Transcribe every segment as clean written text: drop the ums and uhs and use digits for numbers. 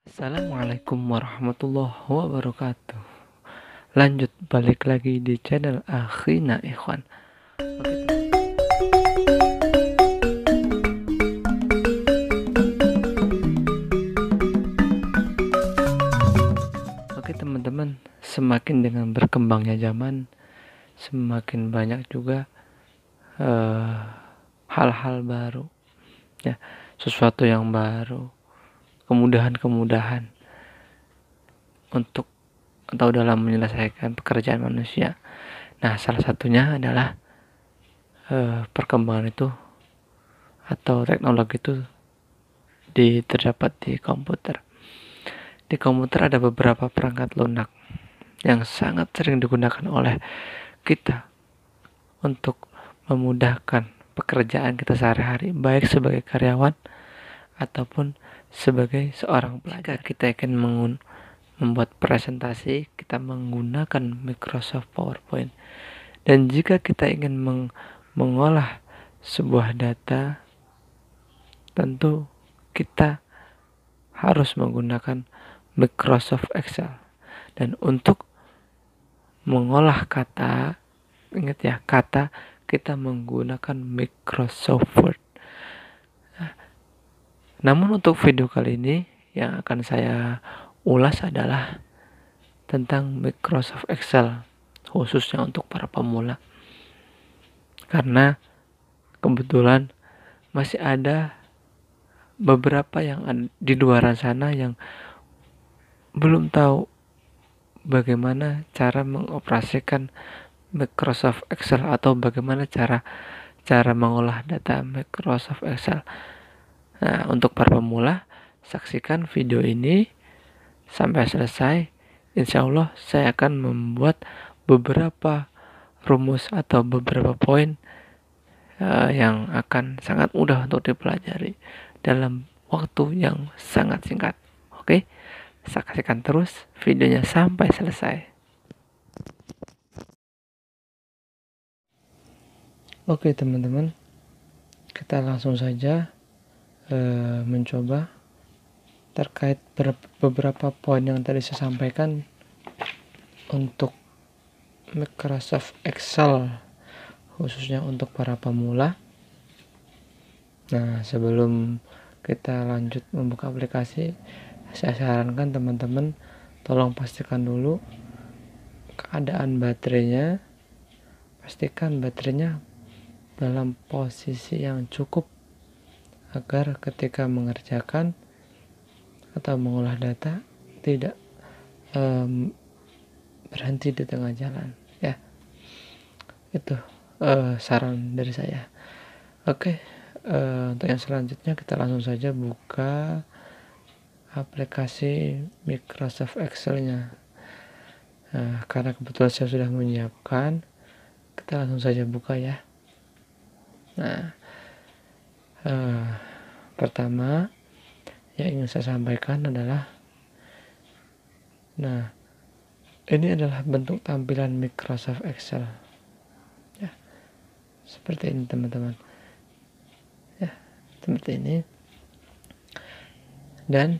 Assalamualaikum warahmatullahi wabarakatuh. Lanjut balik lagi di channel Akhina Ikhwan. Oke teman-teman, semakin dengan berkembangnya zaman, semakin banyak juga hal-hal baru, ya, sesuatu yang baru, kemudahan-kemudahan untuk atau dalam menyelesaikan pekerjaan manusia. Nah, salah satunya adalah perkembangan itu atau teknologi itu terdapat di komputer. Di komputer ada beberapa perangkat lunak yang sangat sering digunakan oleh kita untuk memudahkan pekerjaan kita sehari-hari, baik sebagai karyawan ataupun sebagai seorang pelajar. Jika kita ingin membuat presentasi, kita menggunakan Microsoft PowerPoint. Dan jika kita ingin mengolah sebuah data, tentu kita harus menggunakan Microsoft Excel. Dan untuk mengolah kata, ingat ya, kata, kita menggunakan Microsoft Word. Namun untuk video kali ini yang akan saya ulas adalah tentang Microsoft Excel, khususnya untuk para pemula. Karena kebetulan masih ada beberapa yang di luar sana yang belum tahu bagaimana cara mengoperasikan Microsoft Excel atau bagaimana cara mengolah data Microsoft Excel. Nah, untuk para pemula, saksikan video ini sampai selesai. Insya Allah saya akan membuat beberapa rumus atau beberapa poin yang akan sangat mudah untuk dipelajari dalam waktu yang sangat singkat. Oke, saksikan terus videonya sampai selesai. Oke teman-teman, kita langsung saja mencoba terkait beberapa poin yang tadi saya sampaikan untuk Microsoft Excel, khususnya untuk para pemula. Nah, sebelum kita lanjut membuka aplikasi, saya sarankan teman-teman tolong pastikan dulu keadaan baterainya. Pastikan baterainya dalam posisi yang cukup agar ketika mengerjakan atau mengolah data tidak berhenti di tengah jalan, ya. Itu saran dari saya. Oke, untuk yang selanjutnya kita langsung saja buka aplikasi Microsoft Excel-nya. Nah, karena kebetulan saya sudah menyiapkan, kita langsung saja buka ya. Nah, pertama yang ingin saya sampaikan adalah, nah, ini adalah bentuk tampilan Microsoft Excel, ya, seperti ini teman-teman, ya, seperti ini. Dan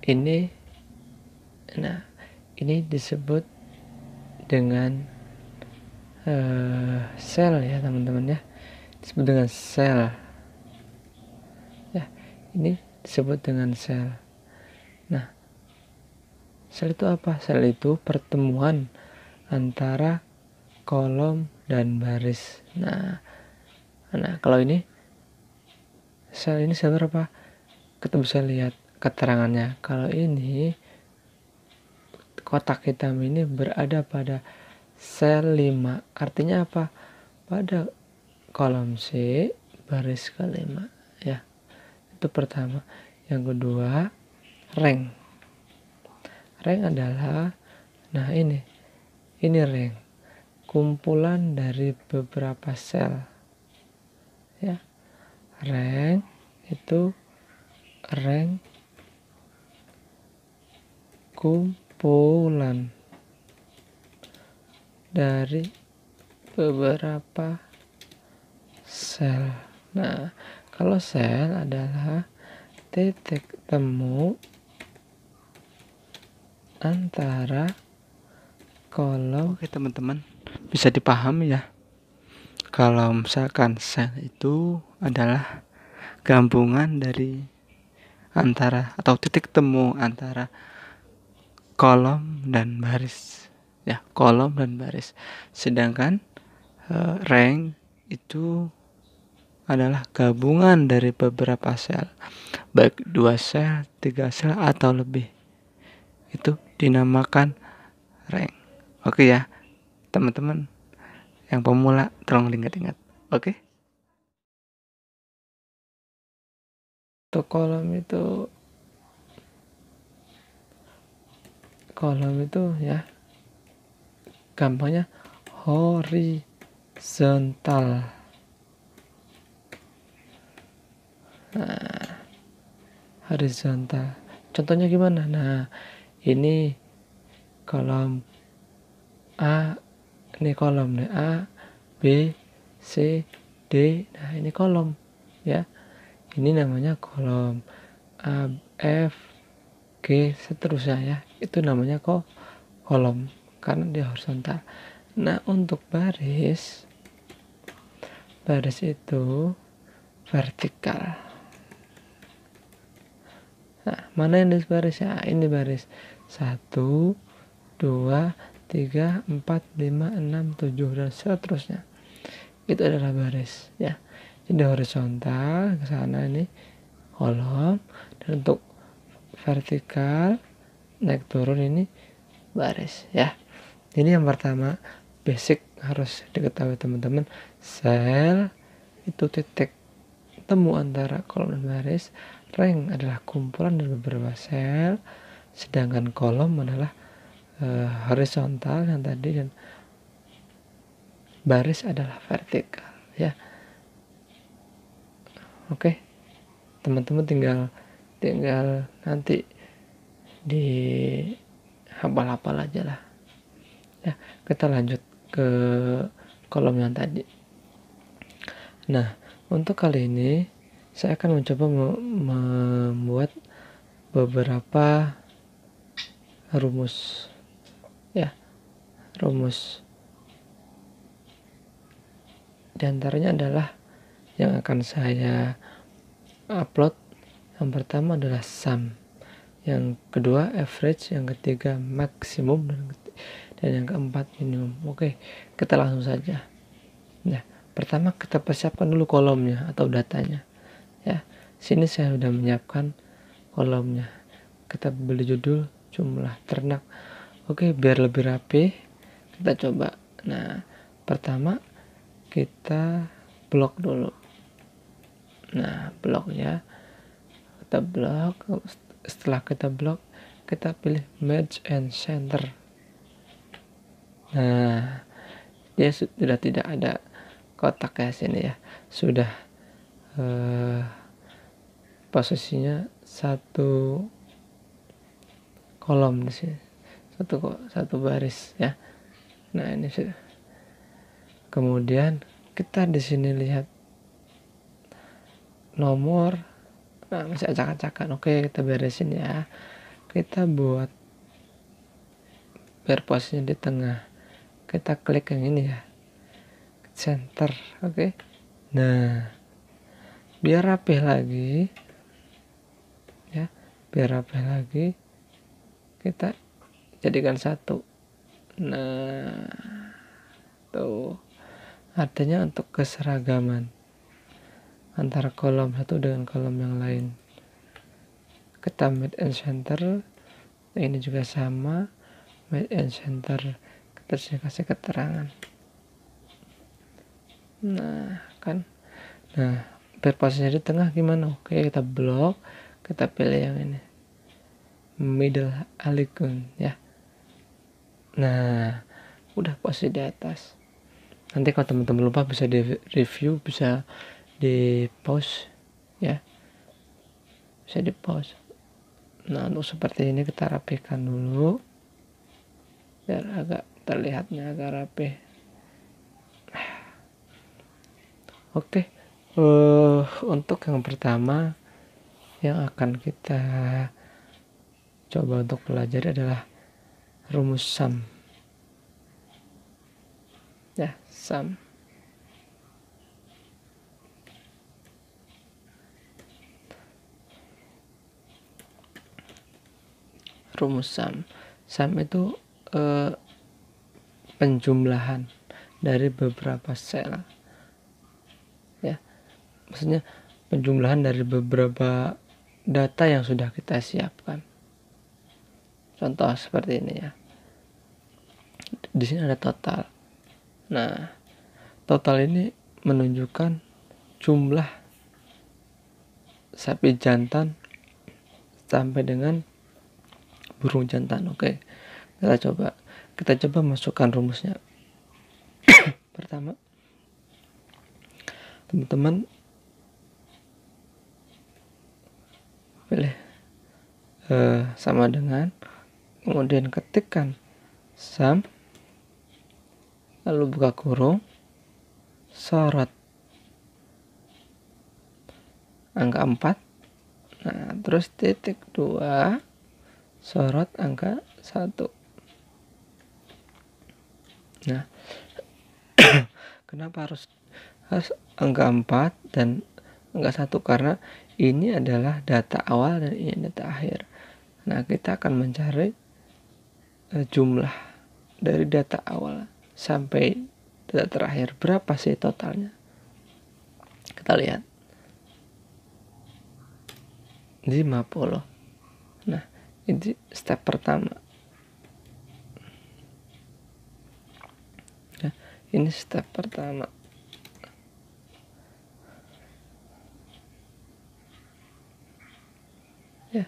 ini, nah, ini disebut dengan sel ya teman-teman, ya, disebut dengan sel, ya, ini disebut dengan sel. Nah, sel itu apa? Sel itu pertemuan antara kolom dan baris. Nah, kalau ini sel berapa? Kita bisa lihat keterangannya. Kalau ini kotak hitam ini berada pada sel 5. Artinya apa? Pada kolom C baris ke-5, ya. Itu pertama. Yang kedua, rank. Rank adalah, nah, ini rank, kumpulan dari beberapa sel, ya. Rank itu rank kumpulan dari beberapa sel. Nah, kalau sel adalah titik temu antara kolom. Oke teman-teman, bisa dipahami ya, kalau misalkan sel itu adalah gabungan dari antara atau titik temu antara kolom dan baris ya, kolom dan baris. Sedangkan rank itu adalah gabungan dari beberapa sel, baik 2 sel, 3 sel atau lebih. Itu dinamakan rank. Oke ya teman-teman yang pemula, tolong diingat-ingat. Oke. Untuk kolom itu ya, gampangnya horizontal. Nah, horizontal. Contohnya gimana? Nah, ini kolom A, ini kolom nih, A, B, C, D. Nah, ini kolom ya. Ini namanya kolom A, F, G, seterusnya ya. Itu namanya kolom karena dia horizontal. Nah, untuk baris itu vertikal. Nah, mana yang baris ya? Ini baris 1, 2, 3, 4, 5, 6, 7 dan seterusnya. Itu adalah baris ya. Jadi horizontal ke sana ini kolom, dan untuk vertikal naik turun ini baris ya. Ini yang pertama, basic harus diketahui teman-teman. Sel itu titik temu antara kolom dan baris. Rank adalah kumpulan dari beberapa sel, sedangkan kolom adalah horizontal yang tadi, dan baris adalah vertikal ya. Oke teman-teman, tinggal nanti di hafal-hafal aja lah ya. Kita lanjut ke kolom yang tadi. Nah, untuk kali ini saya akan mencoba membuat beberapa rumus ya, rumus. Di antaranya adalah yang akan saya upload. Yang pertama adalah sum, yang kedua average, yang ketiga maksimum, dan yang keempat minimum. Oke, kita langsung saja. Nah, pertama kita persiapkan dulu kolomnya atau datanya ya. Sini saya sudah menyiapkan kolomnya. Kita beri judul jumlah ternak. Oke, biar lebih rapi kita coba. Nah, pertama kita blok dulu. Nah, bloknya kita blok. Setelah kita blok, kita pilih merge and center. Nah, dia sudah tidak ada kotak ya sini ya. Sudah posisinya satu kolom di sini, satu baris ya. Nah, ini sudah. Kemudian kita di sini lihat nomor. Nah, masih acak-acakan. Oke, kita beresin ya. Kita buat biar posisinya di tengah. Kita klik yang ini ya, center. Oke. Nah, biar rapih lagi ya, biar rapih lagi kita jadikan satu. Nah, tuh artinya untuk keseragaman antara kolom satu dengan kolom yang lain. Kita mid and center. Ini juga sama, mid and center. Kita kasih keterangan. Nah, kan. Nah, posisinya di tengah gimana? Oke, kita blok. Kita pilih yang ini, middle alignment ya. Nah, udah posisi di atas. Nanti kalau teman-teman lupa bisa di review, bisa di pause ya, bisa di pause. Nah, untuk seperti ini kita rapikan dulu biar agak terlihatnya agak rapi. Oke, untuk yang pertama yang akan kita coba untuk pelajari adalah rumus sum. Ya, sum. Rumus sum. Sum itu penjumlahan dari beberapa sel. Ya, maksudnya penjumlahan dari beberapa data yang sudah kita siapkan. Contoh seperti ini ya. Di sini ada total. Nah, total ini menunjukkan jumlah sapi jantan sampai dengan burung jantan. Oke, kita coba masukkan rumusnya. Pertama, teman-teman pilih sama dengan, kemudian ketikkan sum, lalu buka kurung, sorot angka 4, nah terus titik 2, sorot angka 1. Nah, kenapa harus angka 4 dan angka 1? Karena ini adalah data awal dan ini data akhir. Nah, kita akan mencari jumlah dari data awal sampai data terakhir. Berapa sih totalnya? Kita lihat. 50. Nah, ini step pertama. Ya, ini step pertama. Ya.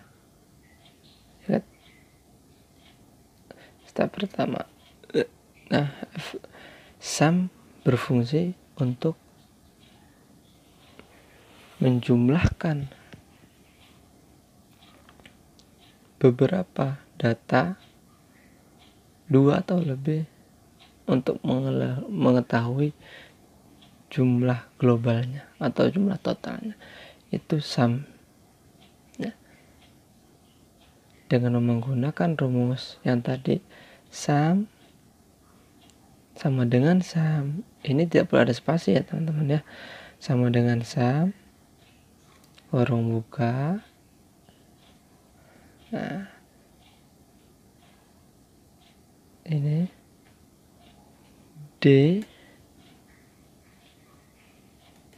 Lihat. Step pertama. Nah, sum berfungsi untuk menjumlahkan beberapa data, 2 atau lebih, untuk mengetahui jumlah globalnya atau jumlah totalnya. Itu sum. Ya. Dengan menggunakan rumus yang tadi, sum sama dengan sum. Ini tidak perlu ada spasi ya teman-teman ya. Sama dengan sum, kurung buka. Nah, ini D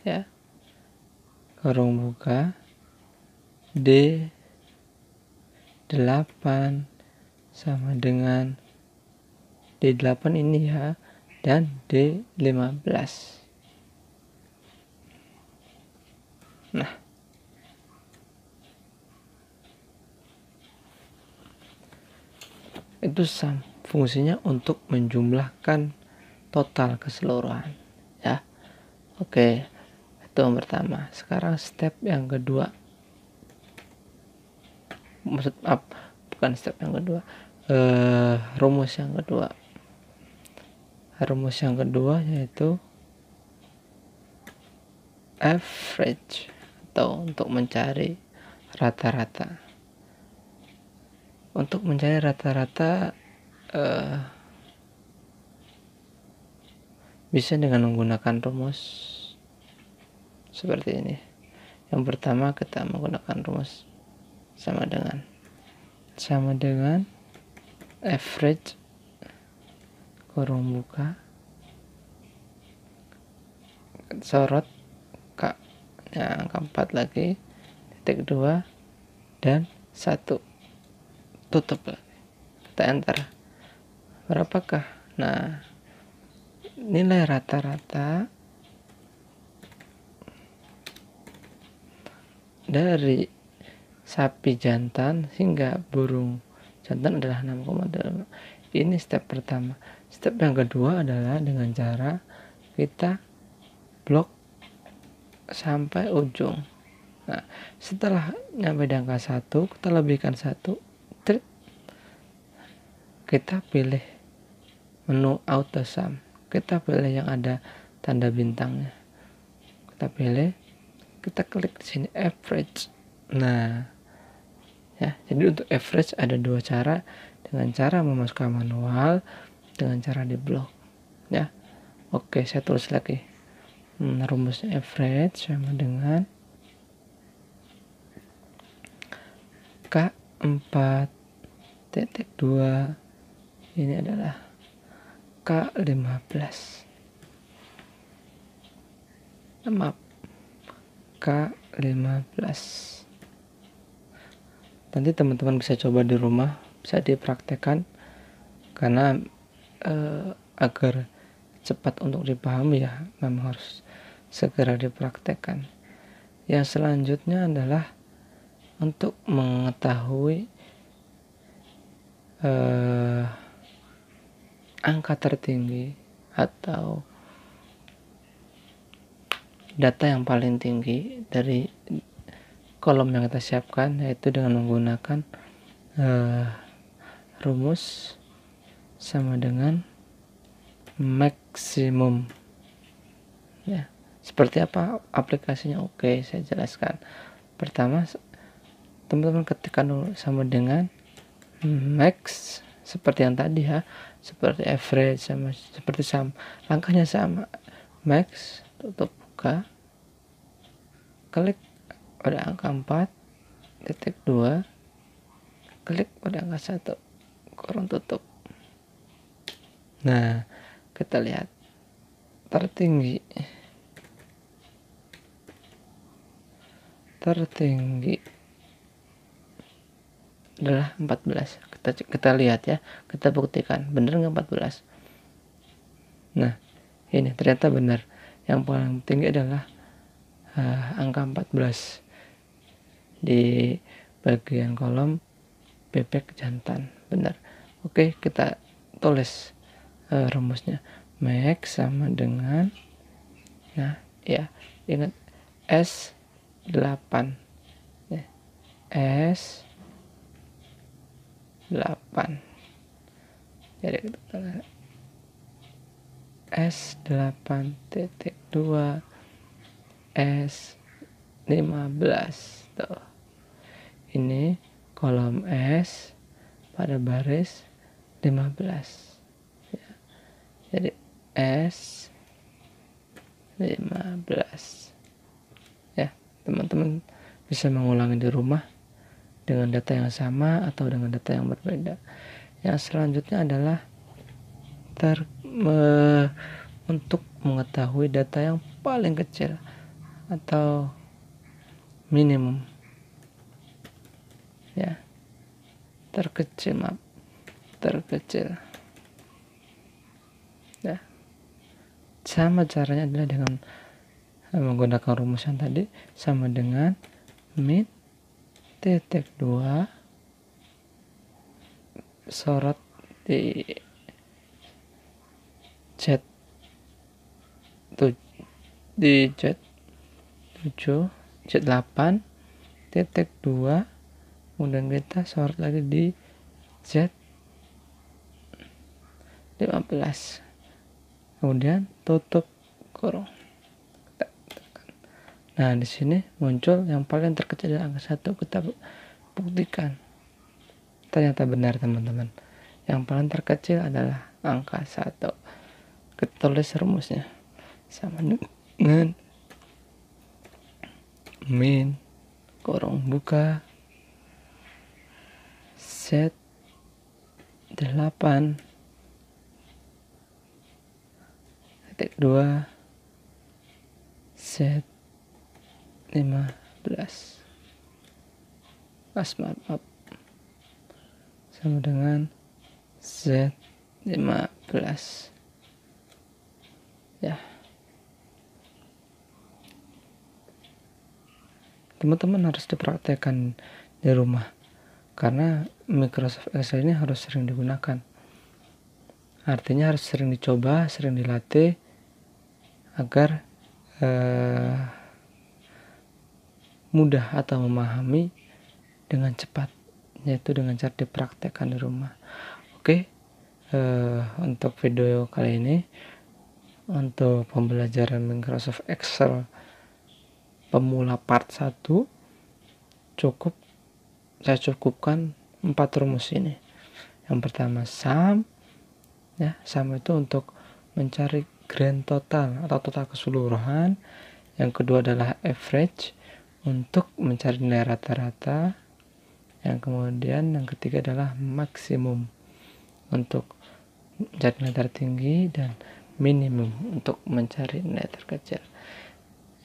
ya, kurung buka, D 8 sama dengan D8 ini ya, dan D15. Nah, itu sum, fungsinya untuk menjumlahkan total keseluruhan ya. Oke, itu yang pertama. Sekarang step yang kedua. Bukan step yang kedua, rumus yang kedua. Rumus yang kedua yaitu average, atau untuk mencari rata-rata. Untuk mencari rata-rata bisa dengan menggunakan rumus seperti ini. Yang pertama kita menggunakan rumus sama dengan average, kurung buka, sorot K, ya, angka 4 lagi, titik 2 dan 1, tutup lagi. Kita enter. Berapakah? Nah, nilai rata-rata dari sapi jantan hingga burung jantan adalah 6,8. Ini step pertama. Step yang kedua adalah dengan cara kita blok sampai ujung. Nah, setelah nyampe di angka 1, kita lebihkan 1, kita pilih menu auto sum, kita pilih yang ada tanda bintangnya, kita pilih, kita klik di sini average. Nah ya, jadi untuk average ada 2 cara, dengan cara memasukkan manual, dengan cara di blok ya. Oke, saya tulis lagi. Rumusnya average sama dengan K4.2 ini adalah K15. Maaf, K15. Nanti teman-teman bisa coba di rumah, bisa dipraktekkan karena agar cepat untuk dipahami ya, memang harus segera dipraktekkan. Yang selanjutnya adalah untuk mengetahui angka tertinggi atau data yang paling tinggi dari kolom yang kita siapkan, yaitu dengan menggunakan rumus sama dengan maksimum ya. Seperti apa aplikasinya? Oke, saya jelaskan. Pertama, teman-teman ketikkan dulu sama dengan max seperti yang tadi ya, seperti average sama seperti sama, langkahnya sama. Max, tutup buka, klik pada angka 4.2, klik pada angka 1, kurung tutup. Nah, kita lihat tertinggi adalah 14. Kita lihat ya, kita buktikan benar nggak 14. Nah, ini ternyata benar. Yang paling tinggi adalah angka 14 di bagian kolom bebek jantan, benar. Oke, kita tulis rumusnya. Max sama dengan, nah ya, ingat S8 ya. S8. Jadi kita S8.2 S15 tuh. Ini kolom S pada baris 15 ya. Jadi S15 ya. Teman-teman bisa mengulangi di rumah dengan data yang sama atau dengan data yang berbeda. Yang selanjutnya adalah untuk mengetahui data yang paling kecil atau minimum ya, terkecil ya. Sama caranya adalah dengan menggunakan rumus yang tadi, sama dengan min titik 2 sorot di Z8 titik 2, kemudian kita sorot lagi di Z15, kemudian tutup kurung. Nah, di sini muncul yang paling terkecil adalah angka 1. Kita buktikan. Ternyata benar, teman-teman. Yang paling terkecil adalah angka 1. Kita tulis rumusnya sama dengan min kurung buka Z8 titik 2 Z15 maaf sama dengan Z15 ya. Teman-teman harus dipraktekkan di rumah karena Microsoft Excel ini harus sering digunakan. Artinya harus sering dicoba, sering dilatih agar mudah atau memahami dengan cepat, yaitu dengan cara dipraktekkan di rumah. Oke, untuk video kali ini, untuk pembelajaran Microsoft Excel pemula part 1 saya cukupkan 4 rumus ini. Yang pertama sum, ya, sum itu untuk mencari grand total atau total keseluruhan. Yang kedua adalah average untuk mencari nilai rata-rata. Yang ketiga adalah maksimum untuk mencari nilai tertinggi, dan minimum untuk mencari nilai terkecil.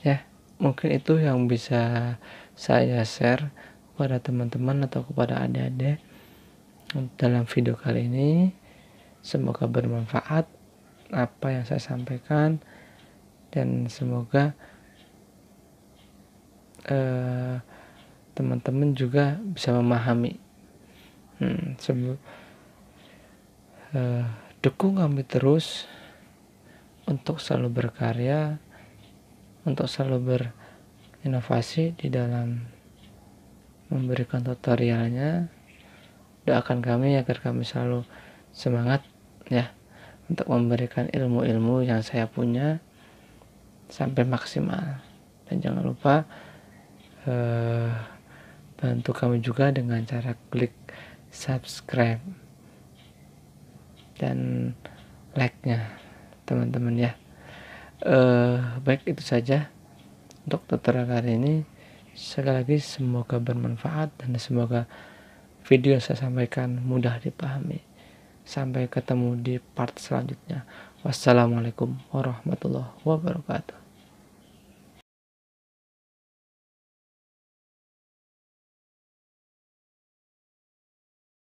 Ya, mungkin itu yang bisa saya share kepada teman-teman atau kepada adik-adik dalam video kali ini. Semoga bermanfaat apa yang saya sampaikan, dan semoga teman-teman juga bisa memahami. Dukung kami terus untuk selalu berkarya, untuk selalu berinovasi di dalam memberikan tutorialnya. Doakan kami agar kami selalu semangat, ya, untuk memberikan ilmu-ilmu yang saya punya sampai maksimal. Dan jangan lupa bantu kami juga dengan cara klik subscribe dan like-nya, teman-teman, ya. Baik, itu saja untuk tutorial kali ini. Sekali lagi semoga bermanfaat dan semoga video yang saya sampaikan mudah dipahami. Sampai ketemu di part selanjutnya. Wassalamualaikum warahmatullahi wabarakatuh.